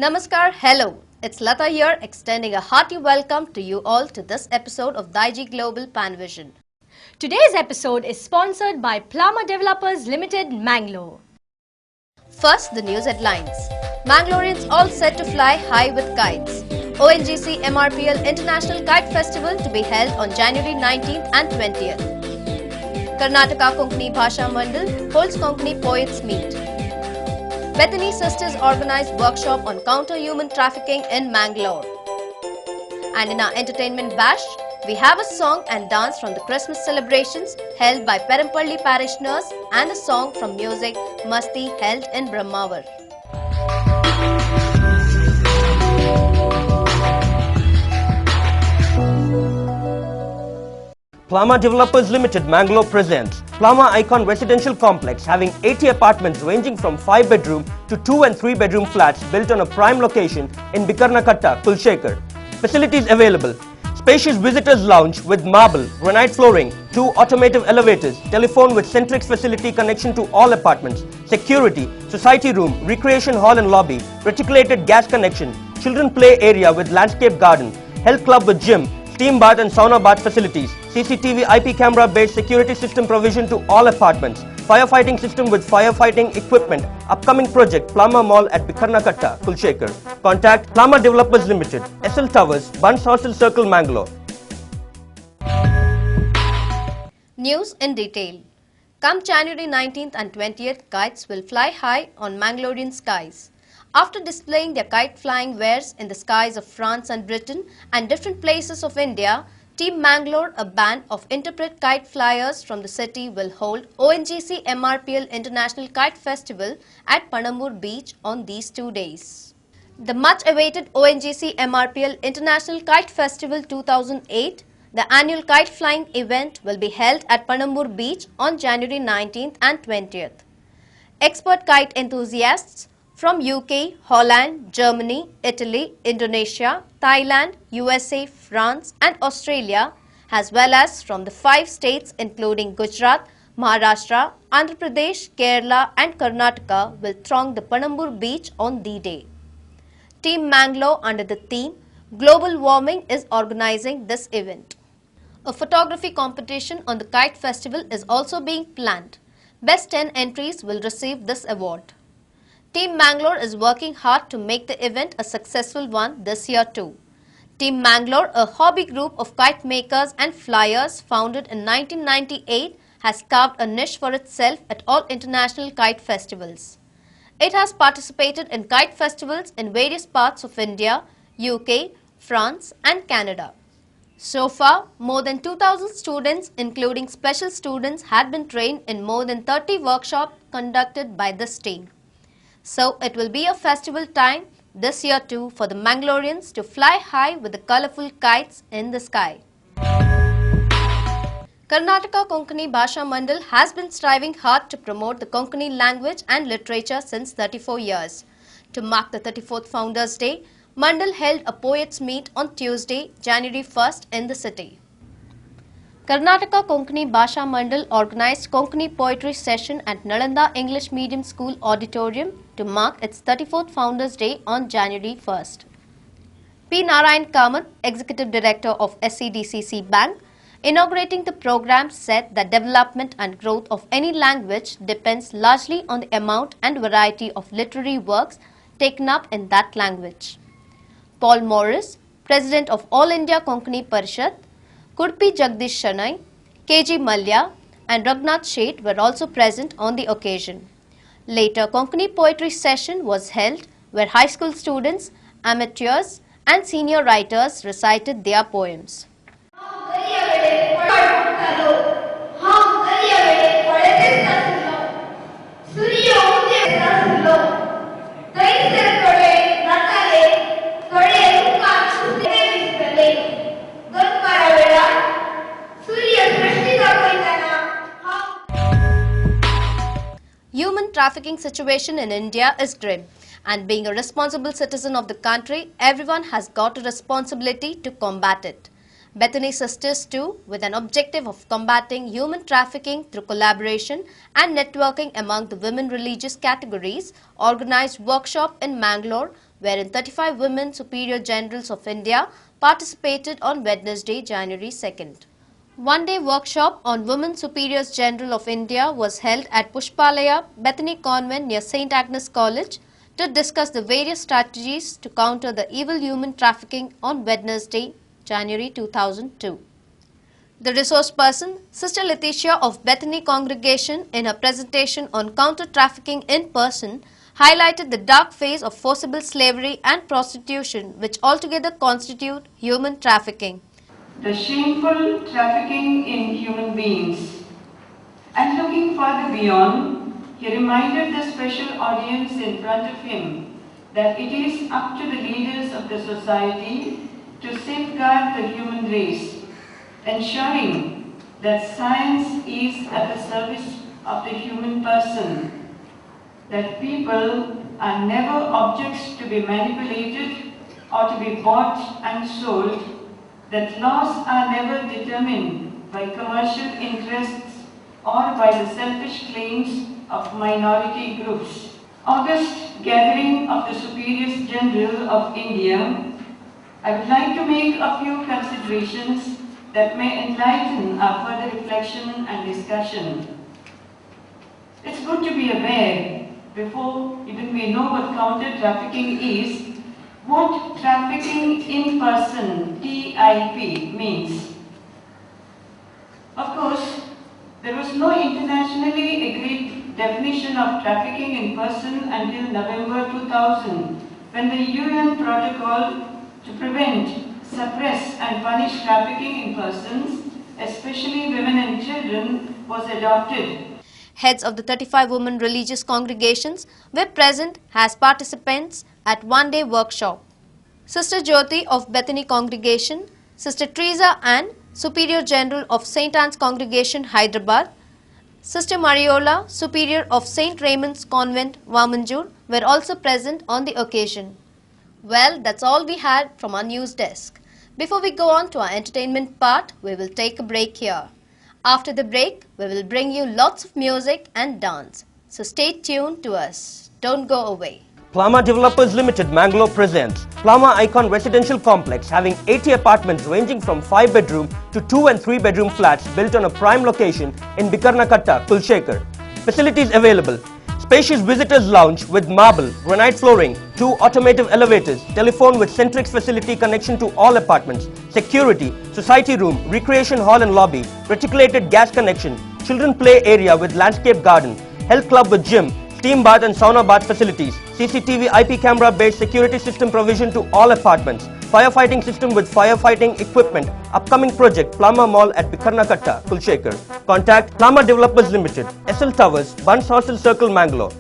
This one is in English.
Namaskar, hello. It's Lata here, extending a hearty welcome to you all to this episode of Daiji Global Panvision. Today's episode is sponsored by Plama Developers Limited, Mangalore. First, the news headlines. Mangaloreans all set to fly high with kites. ONGC MRPL International Kite Festival to be held on January 19th and 20th. Karnataka Konkani Bhasha Mandal holds Konkani Poets Meet. Bethany Sisters organized workshop on counter-human trafficking in Mangalore. And in our entertainment bash, we have a song and dance from the Christmas celebrations held by Perampalli parishioners and a song from music Masti held in Brahmawar. Plama Developers Limited Mangalore presents Plama Icon Residential Complex having 80 apartments ranging from 5-bedroom to 2 and 3-bedroom flats built on a prime location in Bikarnakatta, Kulshekar. Facilities available: spacious visitors lounge with marble, granite flooring, 2 automated elevators, telephone with Centrix facility connection to all apartments, security, society room, recreation hall and lobby, reticulated gas connection, children play area with landscape garden, health club with gym, steam bath and sauna bath facilities, CCTV IP camera based security system provision to all apartments, firefighting system with firefighting equipment. Upcoming project Plama Mall at Bikarnakatta, Kulshekar. Contact Plama Developers Limited, SL Towers, Buns Hostel Circle, Mangalore. News in detail. Come January 19th and 20th, kites will fly high on Mangalorean skies. After displaying their kite flying wares in the skies of France and Britain and different places of India, Team Mangalore, a band of interpret kite flyers from the city, will hold ONGC MRPL International Kite Festival at Panambur Beach on these 2 days. The much-awaited ONGC MRPL International Kite Festival 2008, the annual kite flying event, will be held at Panambur Beach on January 19th and 20th. Expert kite enthusiasts from UK, Holland, Germany, Italy, Indonesia, Thailand, USA, France and Australia, as well as from the 5 states including Gujarat, Maharashtra, Andhra Pradesh, Kerala and Karnataka will throng the Panambur beach on the day. Team Mangalore, under the theme Global Warming, is organizing this event. A photography competition on the Kite Festival is also being planned. Best 10 entries will receive this award. Team Mangalore is working hard to make the event a successful one this year too. Team Mangalore, a hobby group of kite makers and flyers founded in 1998, has carved a niche for itself at all international kite festivals. It has participated in kite festivals in various parts of India, UK, France and Canada. So far, more than 2,000 students, including special students, had been trained in more than 30 workshops conducted by this team. So it will be a festival time this year too for the Mangaloreans to fly high with the colourful kites in the sky. Karnataka Konkani Bhasha Mandal has been striving hard to promote the Konkani language and literature since 34 years. To mark the 34th Founders Day, Mandal held a poets meet on Tuesday, January 1st in the city. Karnataka Konkani Bhasha Mandal organized Konkani poetry session at Nalanda English Medium School Auditorium to mark its 34th Founders Day on January 1st. P. Narayan Kamath, Executive Director of SCDCC Bank, inaugurating the program, said that development and growth of any language depends largely on the amount and variety of literary works taken up in that language. Paul Morris, President of All India Konkani Parishad, Kudpi Jagdish Shanai, KG Malya and Raghunath Sheth were also present on the occasion. Later, Konkani poetry session was held where high school students, amateurs and senior writers recited their poems. Human trafficking situation in India is grim, and being a responsible citizen of the country, everyone has got a responsibility to combat it. Bethany Sisters too, with an objective of combating human trafficking through collaboration and networking among the women religious categories, organized workshop in Mangalore wherein 35 women superior generals of India participated on Wednesday, January 2nd. One-day workshop on Women Superiors General of India was held at Pushpalaya, Bethany Convent near St. Agnes College to discuss the various strategies to counter the evil human trafficking on Wednesday, January 2002. The resource person, Sister Letitia of Bethany Congregation, in her presentation on counter-trafficking in person, highlighted the dark phase of forcible slavery and prostitution which altogether constitute human trafficking. The shameful trafficking in human beings. And looking further beyond, he reminded the special audience in front of him that it is up to the leaders of the society to safeguard the human race, ensuring that science is at the service of the human person, that people are never objects to be manipulated or to be bought and sold, that laws are never determined by commercial interests or by the selfish claims of minority groups. August gathering of the Superiors General of India, I would like to make a few considerations that may enlighten our further reflection and discussion. It's good to be aware, before even we know what counter-trafficking is, what trafficking in person, TIP, means. Of course, there was no internationally agreed definition of trafficking in person until November 2000, when the UN Protocol to prevent, suppress and punish trafficking in persons, especially women and children, was adopted. Heads of the 35 women religious congregations were present as participants at one-day workshop. Sister Jyoti of Bethany Congregation, Sister Teresa Ann, Superior General of St. Anne's Congregation, Hyderabad, Sister Mariola, Superior of St. Raymond's Convent, Vamanjur, were also present on the occasion. Well, that's all we had from our news desk. Before we go on to our entertainment part, we will take a break here. After the break, we will bring you lots of music and dance. So stay tuned to us. Don't go away. Plama Developers Limited Mangalore presents Plama Icon Residential Complex, having 80 apartments ranging from 5-bedroom to 2 and 3-bedroom flats built on a prime location in Bikarnakatta, Kulshekar. Facilities available: spacious visitors lounge with marble, granite flooring, 2 automated elevators, telephone with Centrix facility connection to all apartments, security, society room, recreation hall and lobby, reticulated gas connection, children play area with landscape garden, health club with gym, steam bath and sauna bath facilities, CCTV IP camera based security system provision to all apartments, firefighting system with firefighting equipment. Upcoming project Plama Mall at Bikarnakatta, Kulshekar. Contact Plama Developers Limited, SL Towers, Buns Hostel Circle, Mangalore.